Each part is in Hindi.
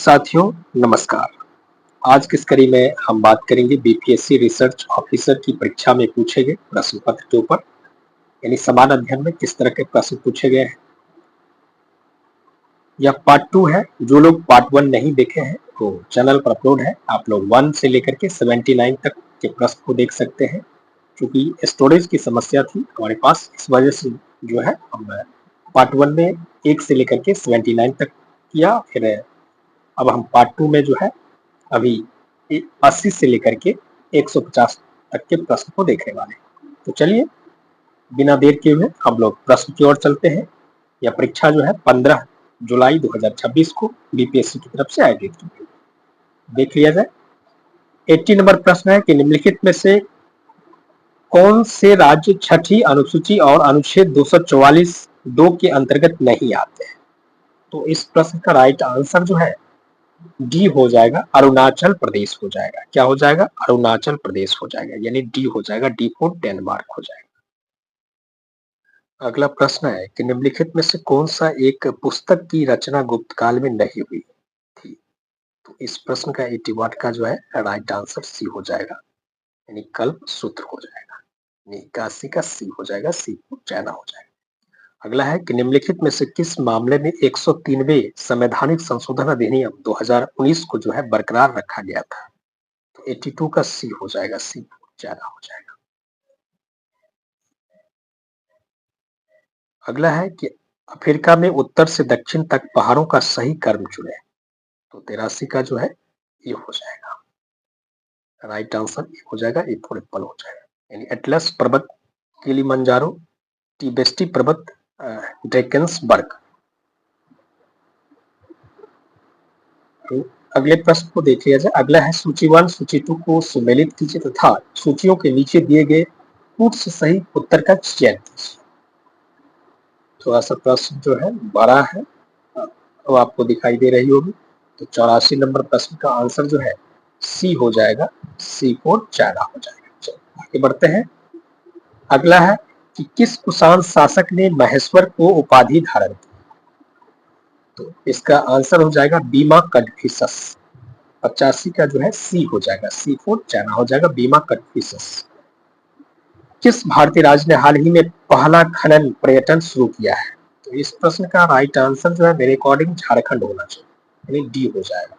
साथियों नमस्कार। आज की इस कड़ी में हम बात करेंगे बीपीएससी रिसर्च ऑफिसर की परीक्षा में पूछे गए प्रश्न पत्र के ऊपर, यानी समान अध्ययन में किस तरह के प्रश्न पूछे गए हैं। यह पार्ट 2 है। जो लोग पार्ट 1 नहीं देखे हैं तो चैनल पर अपलोड है, आप लोग 1 से लेकर के 79 तक के प्रश्न को देख सकते हैं। क्योंकि स्टोरेज की समस्या थी हमारे पास, इस वजह से जो है हम पार्ट 1 में 1 से लेकर के 79 तक किया। फिर अब हम पार्ट 2 में जो है अभी 80 से लेकर के 150 तक के प्रश्न को देखने वाले हैं। तो चलिए बिना देर किए हुए हम लोग प्रश्न की ओर चलते हैं। यह परीक्षा जो है 15 जुलाई 2026 को बीपीएससी की तरफ से आयोजित की गई। देख लिया जाए। 80 नंबर प्रश्न है कि निम्नलिखित में से कौन से राज्य छठी अनुसूची और अनुच्छेद 244(2) के अंतर्गत नहीं आते हैं। तो इस प्रश्न का राइट आंसर जो है डी हो जाएगा, अरुणाचल प्रदेश हो जाएगा। क्या हो जाएगा? अरुणाचल प्रदेश हो जाएगा, यानी डी हो जाएगा। डी फॉर डेनमार्क हो जाएगा। अगला प्रश्न है कि निम्नलिखित में से कौन सा एक पुस्तक की रचना गुप्त काल में नहीं हुई थी। तो इस प्रश्न का 80 वाट का जो है राइट आंसर सी हो जाएगा, यानी कल्प सूत्र हो जाएगा। 81 का सी हो जाएगा, सी को चाइना हो जाएगा। अगला है कि निम्नलिखित में से किस मामले में 103वें संवैधानिक संशोधन अधिनियम 2019 को जो है बरकरार रखा गया था। तो 82 का सी हो जाएगा, सी चाइना हो जाएगा। अगला है कि अफ्रीका में उत्तर से दक्षिण तक पहाड़ों का सही क्रम चुने। तो 83 का जो है ये हो जाएगा, राइट आंसर ये हो जाएगा, ए फॉर एप्पल हो जाएगा। यानी एटलस पर्वत, किलिमंजारो, टिबेट्स पर्वत, ड्रैकेंसबर्ग। तो अगले प्रश्न को देख लिया जाए। अगला है सूची 1 सूची 2 को सुमेलित कीजिए तथा सूचियों के नीचे दिए गए कूट से सही उत्तर का चयन कीजिए। थोड़ा सा प्रश्न जो है बड़ा है, तो आपको दिखाई दे रही होगी। तो 84 नंबर प्रश्न का आंसर जो है सी हो जाएगा, सी फॉर चाइना हो जाएगा। चलो आगे बढ़ते हैं। अगला है कि किस कुषाण शासक ने महेश्वर को उपाधि धारण की। तो इसका आंसर हो जाएगा बीमा कडफिसस। 85 का जो है सी हो जाएगा, सी फॉर चाइना हो जाएगा, बीमा कडफिसस। किस भारतीय राज्य ने हाल ही में पहला खनन पर्यटन शुरू किया है। तो इस प्रश्न का राइट आंसर जो है मेरे अकॉर्डिंग झारखंड होना चाहिए, यानी डी हो जाएगा।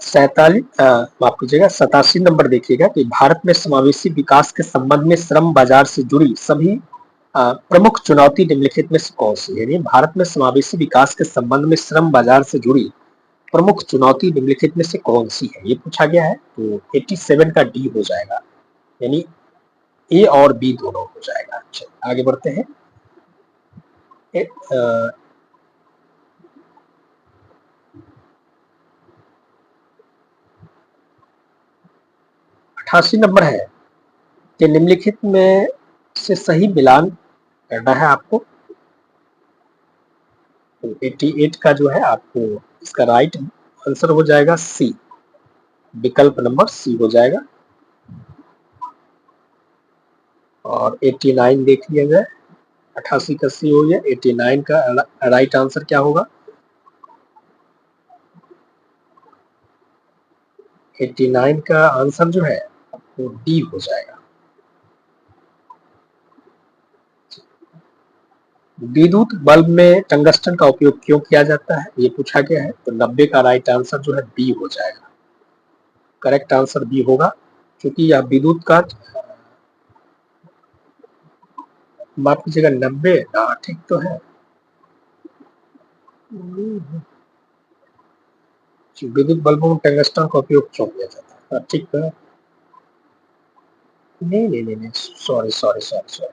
87 नंबर देखिएगा कि भारत में समावेशी विकास के संबंध में श्रम बाजार से जुड़ी सभी प्रमुख चुनौती निम्नलिखित में से कौन सी है। यानी भारत में समावेशी विकास के संबंध में श्रम बाजार से जुड़ी प्रमुख चुनौती निम्नलिखित में से कौन सी है, ये पूछा गया है। तो 87 का डी हो जाएगा, यानी ए और बी दोनों हो जाएगा। अच्छा आगे बढ़ते हैं। 88 नंबर है कि निम्नलिखित में से सही मिलान करना है आपको। तो 88 का जो है आपको इसका राइट आंसर हो जाएगा सी, विकल्प नंबर सी हो जाएगा। और 89 देख लिया जाए। 88 का सी हो गया, 89 का राइट आंसर क्या होगा? 89 का आंसर जो है आपको डी हो जाएगा। विद्युत बल्ब में टंगस्टन का उपयोग क्यों किया जाता है, ये पूछा गया है। तो 90 का राइट आंसर जो है बी हो जाएगा, करेक्ट आंसर बी होगा, क्योंकि यह विद्युत का माफ कीजिएगा 90। ठीक तो है, विद्युत बल्बों में टंगस्टन का उपयोग क्यों किया जाता है। ठीक है, नहीं नहीं नहीं नहीं, सॉरी सॉरी सॉरी सॉरी,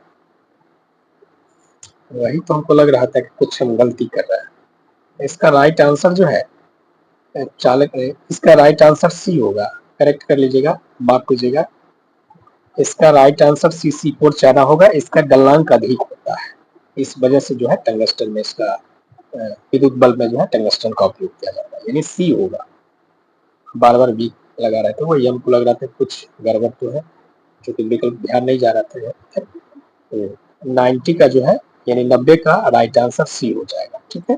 वही तो हमको लग रहा था कि कुछ हम गलती कर रहे हैं। इसका राइट आंसर जो है चालक, इसका राइट आंसर सी होगा, करेक्ट कर लीजिएगा, माफ कीजिएगा। इसका राइट आंसर सी, सी फोर चाइना होगा। इसका गलनांक अधिक होता है, इस वजह से जो है टंगस्टन में इसका विद्युत बल्ब में जो है टंगस्टन का उपयोग किया जाता है, यानी सी होगा। बार बार बी लगा रहे थे, वही हमको लग रहा था कुछ गड़बड़ तो है, क्योंकि विकल्प ध्यान नहीं जा रहा था। तो 90 का जो है यानी 90 का राइट आंसर सी हो जाएगा। ठीक है,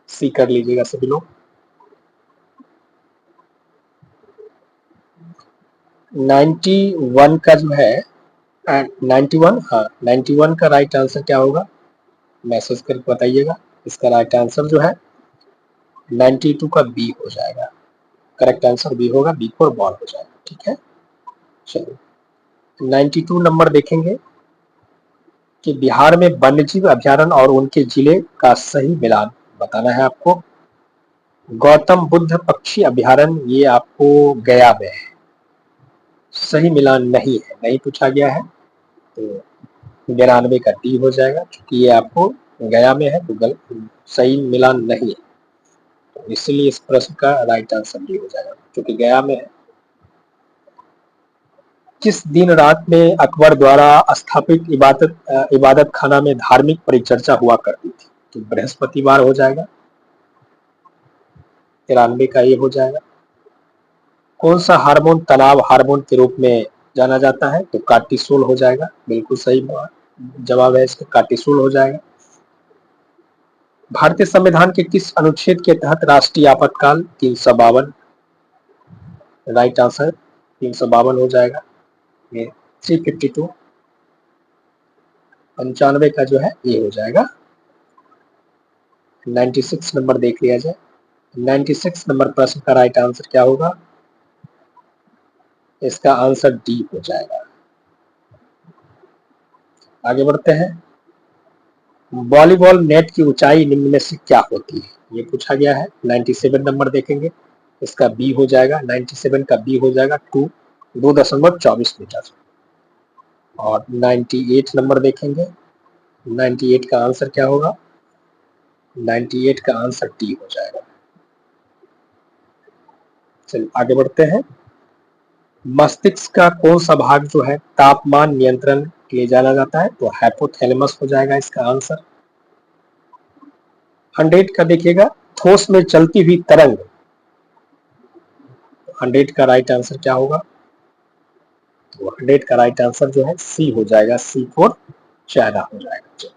सी कर लीजिएगा सभी लोग। 91 का जो है 91, हाँ 91 का राइट आंसर क्या होगा, मैसेज करके बताइएगा। इसका राइट आंसर जो है 92 का बी हो जाएगा। करेक्ट आंसर बी होगा, बी फॉर बॉल हो जाएगा। ठीक है, चलिए 92 नंबर देखेंगे कि बिहार में वन्यजीव अभ्यारण्य और उनके जिले का सही मिलान बताना है आपको। गौतम बुद्ध पक्षी अभ्यारण्य ये आपको गया में है, सही मिलान नहीं है, नहीं पूछा गया है, तो 92 का डी हो जाएगा। क्योंकि ये आपको गया में है तो सही मिलान नहीं है, तो इसलिए इस प्रश्न का राइट आंसर डी हो जाएगा, क्योंकि गया में है। किस दिन रात में अकबर द्वारा स्थापित इबादत खाना में धार्मिक परिचर्चा हुआ करती थी, तो बृहस्पतिवार हो जाएगा। 93 का ये हो जाएगा। कौन सा हार्मोन तनाव हार्मोन के रूप में जाना जाता है, तो कार्टिसोल हो जाएगा। बिल्कुल सही जवाब है इसका, कार्टिसोल हो जाएगा। भारतीय संविधान के किस अनुच्छेद के तहत राष्ट्रीय आपातकाल 352, राइट आंसर 352 हो जाएगा। 352, 95 का जो है ये हो जाएगा। 96 नंबर देख लिया जाए। 96 नंबर प्रश्न का राइट आंसर क्या होगा, इसका आंसर डी हो जाएगा। आगे बढ़ते हैं। वॉलीबॉल नेट की ऊंचाई निम्न में से क्या होती है, ये पूछा गया है। 97 नंबर देखेंगे, इसका बी हो जाएगा। 97 का बी हो जाएगा 2.24 मीटर। और 98 नंबर देखेंगे, 98 का आंसर क्या होगा, 98 का आंसर डी हो जाएगा। चलिए आगे बढ़ते हैं। मस्तिष्क का कौन सा भाग जो है तापमान नियंत्रण के लिए जाना जाता है, तो हाइपोथैलेमस हो जाएगा इसका आंसर। 100 का देखिएगा, ठोस में चलती हुई तरंग, 100 का राइट आंसर क्या होगा, तो 100 का राइट आंसर जो है सी हो जाएगा, सी फॉर चाइना हो जाएगा।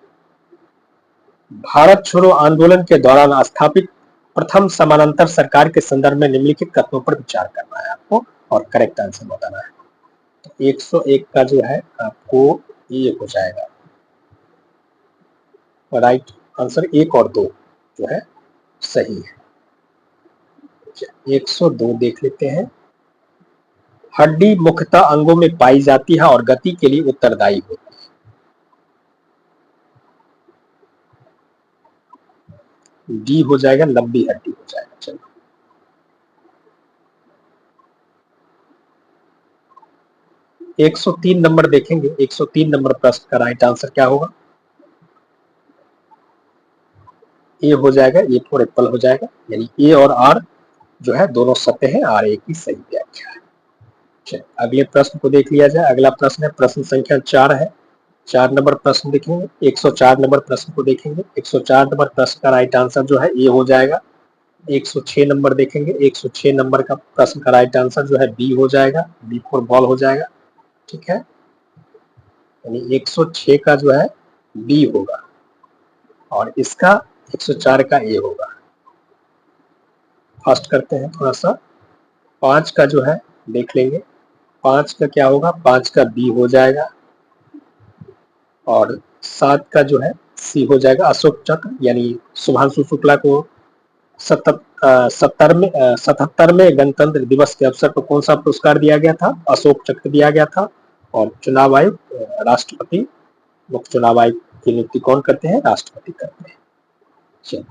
भारत छोड़ो आंदोलन के दौरान स्थापित प्रथम समानांतर सरकार के संदर्भ में निम्नलिखित कथनों पर विचार करना है आपको और करेक्ट आंसर बताना है। तो 101 का जो है आपको ये हो जाएगा, राइट आंसर 1 और 2 जो है सही है। 102 देख लेते हैं। हड्डी मुख्यतः अंगों में पाई जाती है और गति के लिए उत्तरदायी होती है। डी हो जाएगा, लंबी हड्डी हो जाएगा। चलो 103 नंबर देखेंगे। 103 नंबर प्रश्न का राइट आंसर क्या होगा, ए हो जाएगा, ए फॉर एप्पल हो जाएगा। यानी ए और आर जो है दोनों सत्य है, आर ए की सही व्याख्या है। अगले प्रश्न को देख लिया जाए। अगला प्रश्न है प्रश्न संख्या 4 है। 4 नंबर प्रश्न देखेंगे। 104 नंबर प्रश्न को देखेंगे। 104 नंबर प्रश्न का राइट आंसर जो है ए हो जाएगा। 106 नंबर देखेंगे। 106 नंबर का प्रश्न का राइट आंसर जो है बी हो जाएगा, बी फॉर बॉल हो जाएगा। ठीक है, यानी 106 का जो है बी होगा और इसका 104 का ए होगा। फास्ट करते हैं थोड़ा सा। 5 का जो है देख लेंगे। 5 का क्या होगा, 5 का बी हो जाएगा और 7 का जो है सी हो जाएगा। अशोक चक्र, यानी शुभांशु शुक्ला को 77वें गणतंत्र दिवस के अवसर पर कौन सा पुरस्कार दिया गया था, अशोक चक्र दिया गया था। और चुनाव आयोग, राष्ट्रपति, मुख्य चुनाव आयोग की नियुक्ति कौन करते हैं, राष्ट्रपति करते हैं। चलो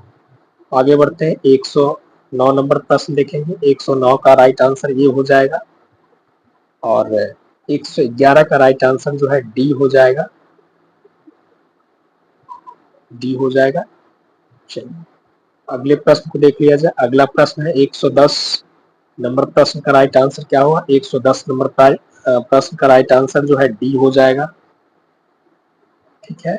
आगे बढ़ते हैं। 109 नंबर प्रश्न देखेंगे। 109 का राइट आंसर ये हो जाएगा और 111 का राइट आंसर जो है डी हो जाएगा, डी हो जाएगा। चलिए अगले प्रश्न को देख लिया जाए। अगला प्रश्न है 110 नंबर प्रश्न का राइट आंसर क्या होगा, 110 नंबर प्रश्न का राइट आंसर जो है डी हो जाएगा। ठीक है,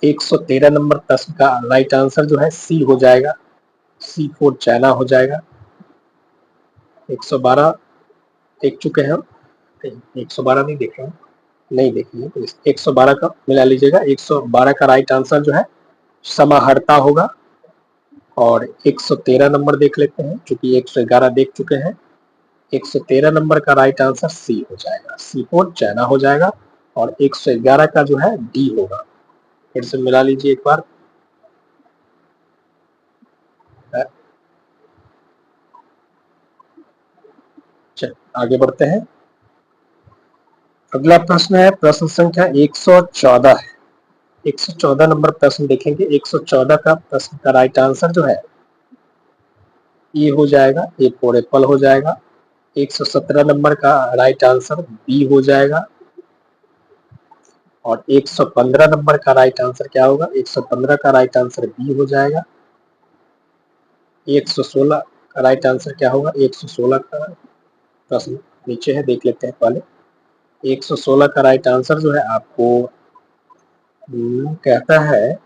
113 नंबर प्रश्न का राइट आंसर जो है सी हो जाएगा, सी फॉर चाइना हो जाएगा। 112 देख चुके हैं हम, 112 नहीं देखे हैं। नहीं देखेंगे तो 112 का मिला लीजिएगा। 112 का राइट आंसर जो है समाहर्ता होगा। और 113 नंबर देख लेते हैं, चूंकि 111 देख चुके हैं। 113 नंबर का राइट आंसर सी हो जाएगा, सीपोर्ट चाइना हो जाएगा। और 111 का जो है डी होगा। फिर से मिला लीजिए एक बार। चलिए आगे बढ़ते हैं। अगला प्रश्न है प्रश्न संख्या 114 है। 114 नंबर प्रश्न देखेंगे। 114 का प्रश्न का राइट आंसर जो है ए हो जाएगा, ए फॉर एप्पल हो जाएगा। 117 नंबर का राइट आंसर बी हो जाएगा। और 115 नंबर का राइट आंसर क्या होगा? 115 का राइट आंसर बी हो जाएगा। 116 का राइट आंसर क्या होगा? 116 का प्रश्न नीचे है, देख लेते हैं पहले। 116 का राइट आंसर जो है आपको कहता है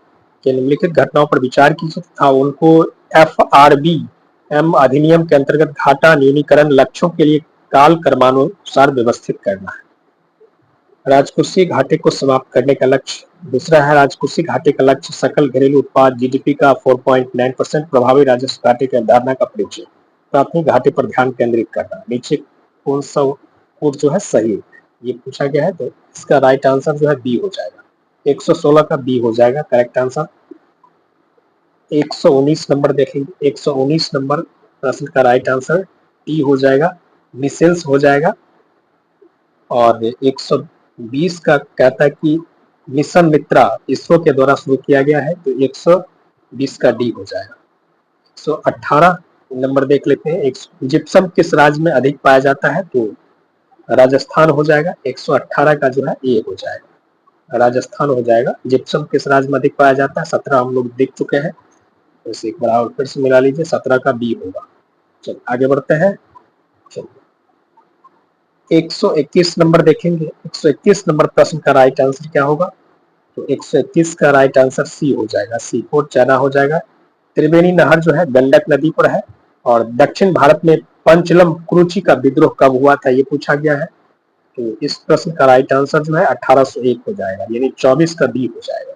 कि निम्नलिखित घटनाओं पर विचार कीजिए तथा उनको FRBM अधिनियम के अंतर्गत घाटा न्यूनीकरण लक्ष्यों के लिए काल क्रमानुसार व्यवस्थित करना है। राजकोषीय घाटे को समाप्त करने का लक्ष्य। दूसरा है राजकोषीय घाटे का लक्ष्य सकल घरेलू उत्पाद GDP का 4.9% प्रभावी राजस्व घाटे की अवधारणा का परिचय। प्राथमिक घाटे पर ध्यान केंद्रित करना। नीचे कौन सा कोड जो है सही ये पूछा गया है, तो इसका राइट आंसर जो है बी हो जाएगा। 116 का बी हो जाएगा करेक्ट आंसर। 119 नंबर देखेंगे। 119 नंबर प्रश्न का राइट आंसर डी हो जाएगा, मिसेल्स हो जाएगा। और 120 का कहता है कि मिशन मित्रा इसरो के द्वारा शुरू किया गया है, तो 120 का डी हो जाएगा। 118 नंबर देख लेते हैं। जिप्सम किस राज्य में अधिक पाया जाता है? तो राजस्थान हो जाएगा। 118 का जो है ए हो जाएगा, राजस्थान हो जाएगा। जिप्सम किस राज्य में अधिक पाया जाता है? 17 हम लोग देख चुके हैं, तो इसे एक बार और फिर से मिला लीजिए। 17 का बी होगा। चलिए आगे बढ़ते हैं। चलिए 121 नंबर देखेंगे। 121 नंबर प्रश्न का राइट आंसर क्या होगा? तो 121 का राइट आंसर सी हो जाएगा, सी फोर चाइना हो जाएगा। त्रिवेणी नहर जो है गंडक नदी पर है। और दक्षिण भारत में पंचलम कुरुचि का विद्रोह कब हुआ था ये पूछा गया है। तो इस प्रश्न का राइट आंसर जो है 1801 हो जाएगा, यानी 24 का बी हो जाएगा।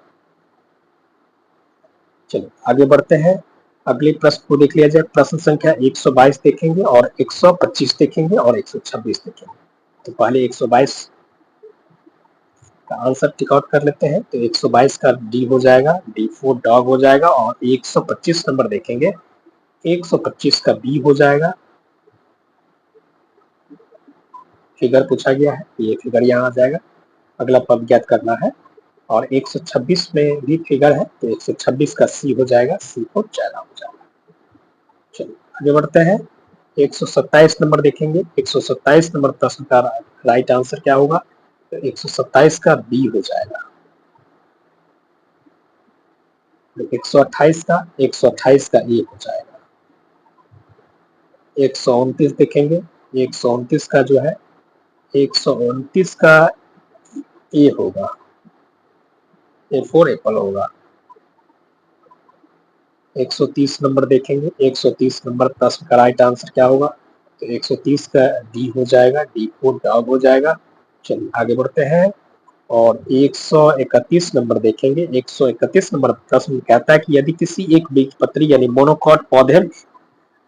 चलिए आगे बढ़ते हैं। अगले प्रश्न को देख लिया जाए। प्रश्न संख्या 122 देखेंगे और 125 देखेंगे और 126 देखेंगे। तो पहले 122 का आंसर टिक आउट कर लेते हैं। तो 122 का डी हो जाएगा, डी फोर डॉग हो जाएगा। और 125 नंबर देखेंगे। 125 का बी हो जाएगा। फिगर पूछा गया है, ये फिगर यहाँ आ जाएगा। अगला पद ज्ञात करना है। और 126 में भी फिगर है, तो 126 का सी हो जाएगा, सी फोर चाइना हो जाएगा। चलिए आगे बढ़ते हैं। 127 नंबर देखेंगे। 127 नंबर प्रश्न का राइट आंसर क्या होगा? तो 127 का बी हो जाएगा। 128 का 128 का ए हो जाएगा। 129 देखेंगे। 129 का जो है 129 का ए होगा, ए फोर एप्पल होगा। 130 नंबर देखेंगे। 130 नंबर प्रश्न का राइट आंसर क्या होगा? तो 130 का डी हो जाएगा, डी फोर डॉग हो जाएगा। चलिए आगे बढ़ते हैं। और 131 नंबर देखेंगे। 131 नंबर प्रश्न कहता है कि यदि किसी एक बीजपत्री यानी मोनोकॉट पौधे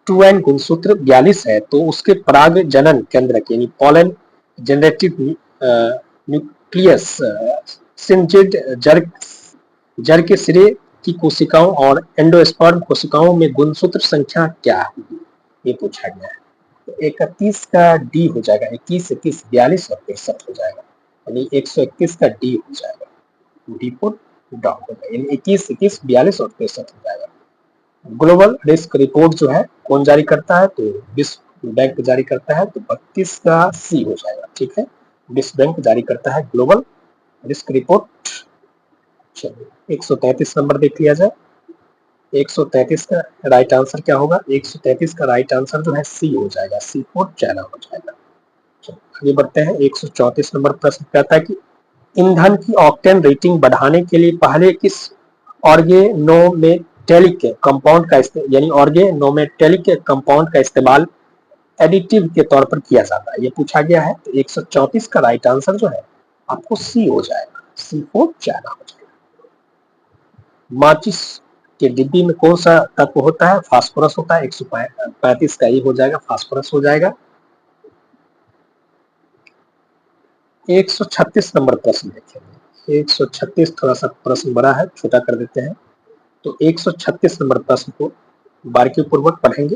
2N गुणसूत्र 42 है तो उसके पराग जनन केंद्र यानी पॉलन जनरेटिव न्यूक्लियस सिंजिड जड़ के सिरे की कोशिकाओं और एंडोस्पर्म कोशिकाओं में गुणसूत्र संख्या क्या है ये पूछा गया है। तो 31 का डी हो जाएगा। 21, 21, 42 और 63 हो जाएगा, यानी 121 का डी हो जाएगा, डी फोर डॉग हो जाएगा, यानी 21, 21, 42 और 63 हो जाएगा। ग्लोबल रिस्क रिपोर्ट जो है कौन जारी करता है? तो विश्व बैंक जारी करता है। तो 32 का सी हो जाएगा। ठीक है, विश्व बैंक जारी करता है ग्लोबल रिस्क रिपोर्ट। चलिए 133 नंबर देख लिया जाए। 133 का राइट आंसर क्या होगा? 133 का राइट आंसर जो है सी हो जाएगा, सी फोर चाइना हो जाएगा। आगे बढ़ते हैं। 134 नंबर प्रश्न कहता है कि ईंधन की ऑक्टेन रेटिंग बढ़ाने के लिए पहले किस ऑर्गेनोमेटेलिक कंपाउंड का यानी ऑर्गेनोमेटेलिक कंपाउंड का इस्तेमाल एडिटिव के तौर पर किया जाता है ये पूछा गया है। तो 134 का राइट आंसर जो है आपको सी हो जाएगा, C4 चाइना हो जाएगा। माचिस के डिब्बी में कौन सा तत्व होता है? फास्फोरस होता है। 135 का ई हो जाएगा, फास्फोरस हो जाएगा। 136 नंबर प्रश्न देखेंगे। 136 थोड़ा सा प्रश्न बड़ा है, छोटा कर देते हैं। तो 136 नंबर प्रश्न को बारीकी पूर्वक पढ़ेंगे।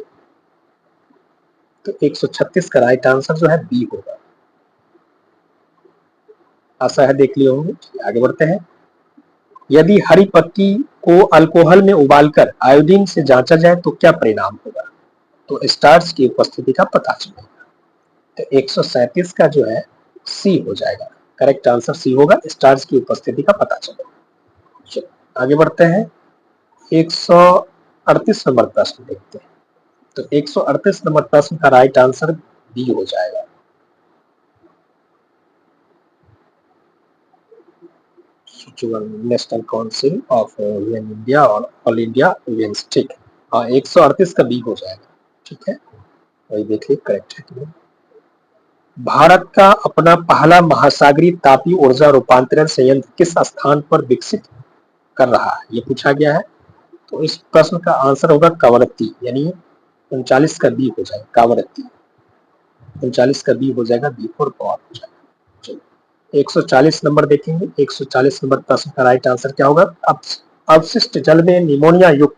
तो 136 का राइट आंसर जो है बी होगा। आशा है देख लिए होंगे। आगे बढ़ते हैं। यदि हरी पत्ती को अल्कोहल में उबालकर आयोडीन से जांचा जाए तो क्या परिणाम होगा? तो स्टार्च की उपस्थिति का पता चलेगा। तो 137 का जो है सी हो जाएगा। करेक्ट आंसर सी होगा, स्टार्च की उपस्थिति का पता चलेगा। चलो आगे बढ़ते हैं। 138 नंबर प्रश्न देखते हैं। तो 138 नंबर प्रश्न का राइट आंसर बी हो जाएगा। नेशनल काउंसिल ऑफ इंडिया और ऑल इंडिया इवेंट्स, ठीक है। हाँ 138 का बी हो जाएगा, ठीक है। वही देखिए करेक्ट है कि नहीं। भारत का अपना पहला महासागरीय तापीय ऊर्जा रूपांतरण संयंत्र किस स्थान पर विकसित कर रहा है? ये पूछा गया है। तो इस प्रश्न का आंसर होगा कवरत्ती, यानी 39 का बी हो जाएगा, कावरत्ती। 39 का बी हो जाएगा, बी फॉर गॉड हो जाएगा। 140 नंबर देखेंगे। 140 नंबर प्रश्न का राइट आंसर क्या होगा? अवशिष्ट जल में निमोनिया युक्त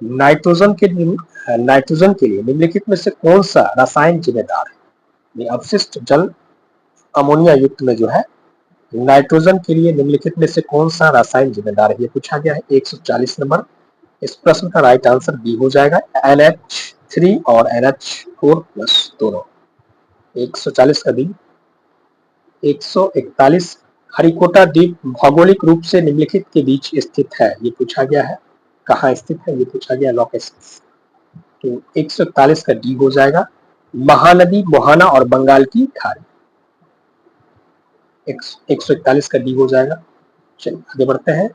नाइट्रोजन के लिए निम्नलिखित में से कौन सा रसायन जिम्मेदार है? अवशिष्ट जल अमोनिया युक्त में जो है नाइट्रोजन के लिए निम्नलिखित में से कौन सा रसायन जिम्मेदार है? ये पूछा गया है। 140 नंबर। इस प्रश्न का राइट आंसर बी हो जाएगा, NH3 और NH4+ दोनों। 140 का बी। 141 हरिकोटा द्वीप भौगोलिक रूप से निम्नलिखित के बीच स्थित है? ये पूछा गया है। कहाँ स्थित है? ये पूछा गया लोकेशन। तो 141 का डी हो जाएगा, महानदी, मोहाना और बंगाल की खाड़ी। 141 का डी हो जाएगा। चलिए आगे बढ़ते हैं।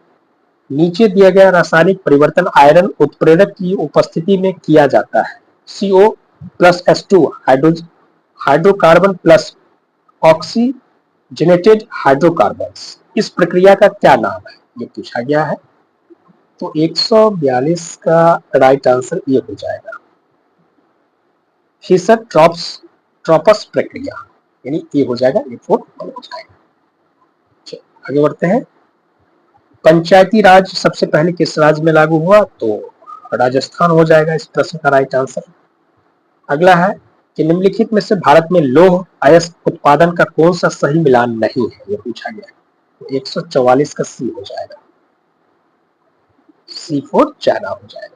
नीचे दिया गया रासायनिक परिवर्तन आयरन उत्प्रेरक की उपस्थिति में किया जाता है। CO+H2 hydrocarbon plus oxygenated hydrocarbon, इस प्रक्रिया का क्या नाम है? ये पूछा गया है। तो 142 का राइट आंसर ये हो जाएगा, फिशर ट्रॉपस प्रक्रिया, यानी ये हो जाएगा, ये 4 हो जाएगा। आगे बढ़ते हैं। पंचायती राज सबसे पहले किस राज्य में लागू हुआ? तो राजस्थान हो जाएगा इस प्रश्न का राइट आंसर। अगला है कि निम्नलिखित में से भारत में लौह अयस्क उत्पादन का कौन सा सही मिलान नहीं है? ये पूछा गया है। 144 का सी हो जाएगा, C4 चाइना हो जाएगा।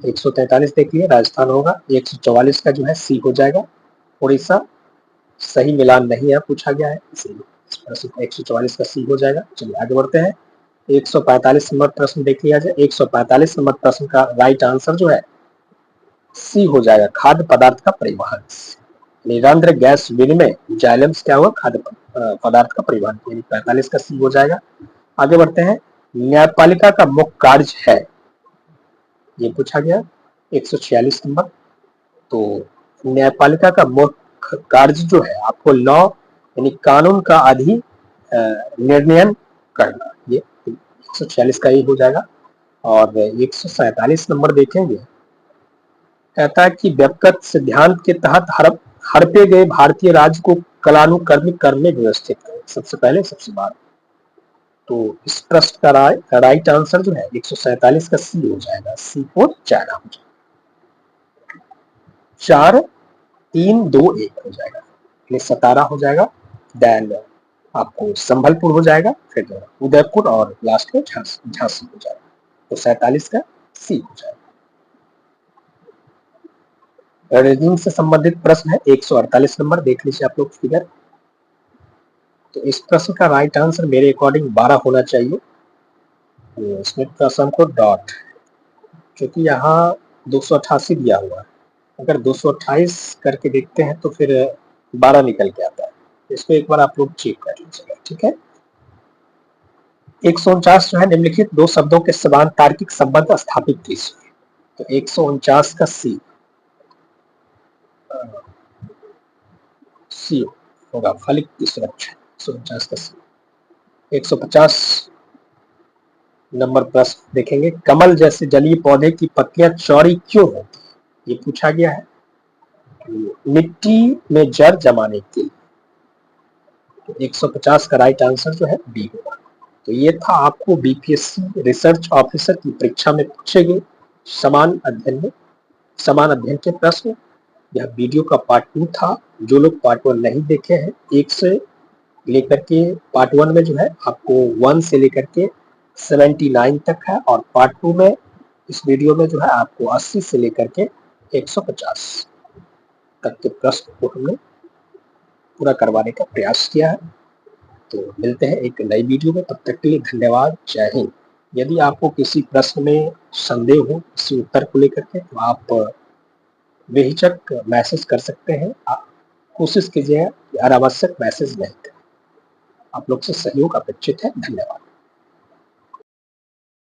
143 देखिए राजस्थान होगा। 144 का जो है सी हो जाएगा, उड़ीसा। सही मिलान नहीं है पूछा गया है, इसीलिए 144 का सी हो जाएगा। चलिए आगे बढ़ते हैं। 145 नंबर प्रश्न देख लिया जाए। 145 नंबर प्रश्न का राइट आंसर जो है सी हो जाएगा, खाद्य पदार्थ का परिवहन। निरंध्र गैस विनिमय जाइलम्स क्या हुआ? खाद्य पदार्थ का परिवहन, यानी 45 का सी हो जाएगा। आगे बढ़ते हैं। न्यायपालिका का मुख्य कार्य है? ये पूछा गया। 146 नंबर। तो न्यायपालिका का मुख्य कार्य जो है आपको लॉ यानी कानून का निर्णयन करना, ये 146 का ही हो जाएगा। और 147 नंबर देखेंगे। कहता है कि व्यक्तिगत सिद्धांत के तहत हड़पे गए भारतीय राज्य को कालानुक्रमिक क्रम में व्यवस्थित करें, सबसे पहले सबसे बाद। तो इस प्रश्न का राइट आंसर जो है 147 का सी हो जाएगा, C4 चाइना हो जाएगा। 4 3 2 1 हो जाएगा, यानी सतारा हो जाएगा। देन आपको संभलपुर हो जाएगा, फिर उदयपुर और लास्ट में झांसी हो जाएगा। तो 47 का सी हो जाएगा। रीजनिंग से संबंधित प्रश्न है 148 नंबर, देख लीजिए आप लोग फिगर। तो इस प्रश्न का राइट आंसर मेरे अकॉर्डिंग 12 होना चाहिए। तो इसमें प्रश्न को डॉट, क्योंकि यहाँ 288 दिया हुआ है, अगर 228 करके देखते हैं तो फिर 12 निकल के आता है। इसको एक बार आप लोग चेक कर लीजिएगा, ठीक है। 149 जो है निम्नलिखित दो शब्दों के समान तार्किक संबंध स्थापित कीजिए। तो 149 का सी होगा फलिक की सुरक्षा। 149 का 150 नंबर प्रश्न देखेंगे, कमल जैसे जलीय पौधे की पत्तियां चौड़ी क्यों होती है, ये पूछा गया है। मिट्टी में जड़ जमाने के लिए। तो 150 का राइट आंसर जो है बी होगा। तो ये था आपको बीपीएससी रिसर्च ऑफिसर की परीक्षा में पूछे गए समान अध्ययन के प्रश्न। यह वीडियो का पार्ट 2 था। जो लोग पार्ट 1 नहीं देखे हैं, 1 से लेकर के पार्ट 1 में जो है आपको 1 से लेकर के 79 तक है, और पार्ट 2 में इस वीडियो में जो है आपको 80 से लेकर के 150 तक के प्रश्न को हमने पूरा करवाने का प्रयास किया है। तो मिलते हैं एक नई वीडियो में, तब तक के लिए धन्यवाद, जय हिंद। यदि आपको किसी प्रश्न में संदेह हो, किसी उत्तर को लेकर के, तो आप बेहिचक मैसेज कर सकते हैं। आप कोशिश कीजिए अनावश्यक मैसेज नहीं करें। आप लोग से सहयोग अपेक्षित है। धन्यवाद।